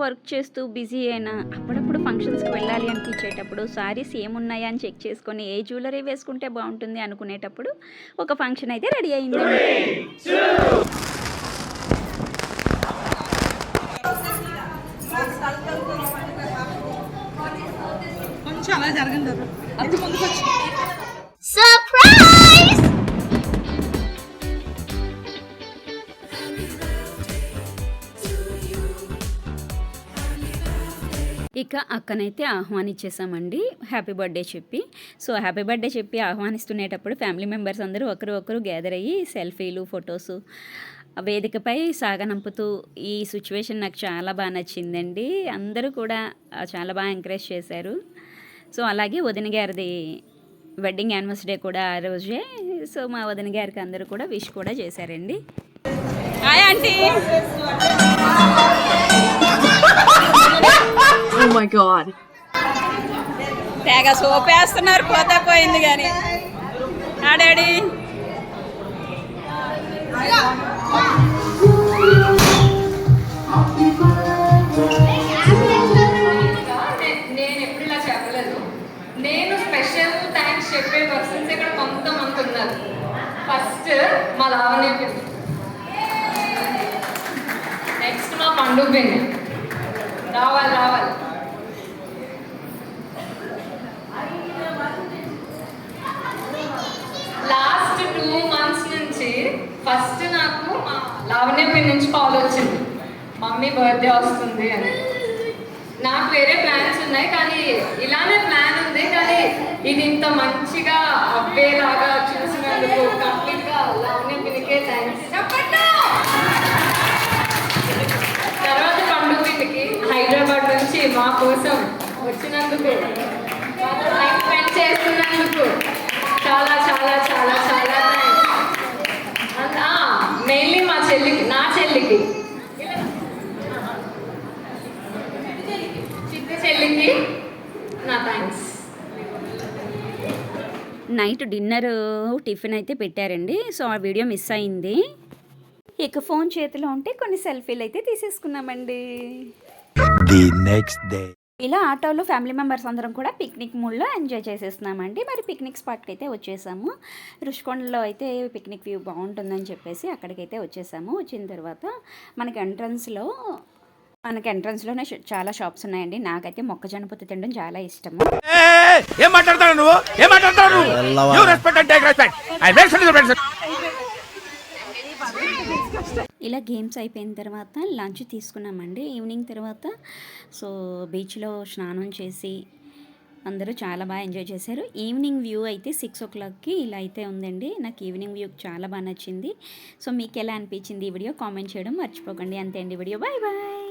Work చేస్తూ busy అయినా అప్పుడప్పుడు ఫంక్షన్స్‌కి వెళ్ళాలి అనిపించేటప్పుడు శారీస్ ఏమున్నాయా అని చెక్ చేసుకొని ఏ జ్యువెలరీ వేసుకుంటే బాగుంటుంది అనుకునేటప్పుడు ఒక ఫంక్షన్ అయితే రెడీ అయిందండి. కొంచెం అలా జరగండి అది ముందుకు వచ్చి సర్ప్రైజ్! ఇక అక్కనైతే ఆహ్వానించేసామండి హ్యాపీ బర్త్డే చెప్పి. సో హ్యాపీ బర్త్డే చెప్పి ఆహ్వానిస్తునేటప్పుడు ఫ్యామిలీ మెంబర్స్ అందరూ ఒకరు గ్యాదర్ అయ్యి సెల్ఫీలు ఫొటోసు వేదికపై సాగనంపుతూ ఈ సిచ్యువేషన్ నాకు చాలా బాగా నచ్చిందండి. అందరూ కూడా చాలా బాగా ఎంకరేజ్ చేశారు. సో అలాగే వదిన గారిది వెడ్డింగ్ యానివర్సరీ కూడా ఆ రోజే. సో మా వదిన గారికి అందరూ కూడా విష్ కూడా చేశారండి. Hi aunty. Oh my god. తెగ సోపేస్తున్నారు, పోతే పోయింది కానీ ఆ డాడీ. నేను ఎప్పుడు ఇలా చెప్పలేదు. నేను స్పెషల్ థ్యాంక్స్ చెప్పే పర్సన్స్ ఇక్కడ కొంతమంది ఉన్నారు. ఫస్ట్ మా లావణ్య పిన్ని, నెక్స్ట్ మా పండు పిన్ని. రావాలి లాస్ట్ 2 months నుంచి ఫస్ట్ నాకు మా లావణ్య పిన్ని నుంచి కాల్ వచ్చింది, మమ్మీ బర్త్డే వస్తుంది అని. నాకు వేరే ప్లాన్స్ ఉన్నాయి, కానీ ఇలానే ప్లాన్ ఉంది, కానీ ఇది ఇంత మంచిగా అవ్వేలాగా చూసినందుకు కంప్లీట్గా లావణ్య పిన్నికే థ్యాంక్స్ చెప్పండి. తర్వాత పండు పిన్నికి హైదరాబాద్ నుంచి మా కోసం వచ్చినందుకు, మాతో టైం స్పెండ్ చేస్తున్నందుకు చాలా చాలా చాలా చాలా థ్యాంక్స్. మెయిన్లీ మా చెల్లికి, నా చెల్లికి, చిన్న చెల్లికి నా థ్యాంక్స్. నైట్ డిన్నర్ టిఫిన్ అయితే పెట్టారండి. సో ఆ వీడియో మిస్ అయింది. ఇక ఫోన్ చేతిలో ఉంటే కొన్ని సెల్ఫీలు అయితే తీసేసుకున్నామండి. The next day. ఇలా ఆటోలో ఫ్యామిలీ మెంబర్స్ అందరం కూడా పిక్నిక్ మూడ్లో ఎంజాయ్ చేసేస్తున్నామండి. మరి పిక్నిక్ స్పాట్కి అయితే వచ్చేసాము. రుషికొండలో అయితే పిక్నిక్ వ్యూ బాగుంటుందని చెప్పేసి అక్కడికైతే వచ్చేసాము. వచ్చిన తర్వాత మనకి ఎంట్రన్స్లోనే చాలా షాప్స్ ఉన్నాయండి. నాకైతే మొక్కజొన్న పొత్తు తినడం చాలా ఇష్టము. ఇలా గేమ్స్ అయిపోయిన తర్వాత లంచ్ తీసుకున్నామండి ఈవినింగ్ తర్వాత. సో బీచ్లో స్నానం చేసి అందరూ చాలా బాగా ఎంజాయ్ చేశారు. ఈవినింగ్ వ్యూ అయితే 6 o'clockకి ఇలా అయితే ఉందండి. నాకు ఈవినింగ్ వ్యూ చాలా బాగా నచ్చింది. సో మీకు ఎలా అనిపించింది ఈ వీడియో కామెంట్ చేయడం మర్చిపోకండి. అంతే అండి వీడియో. Bye bye.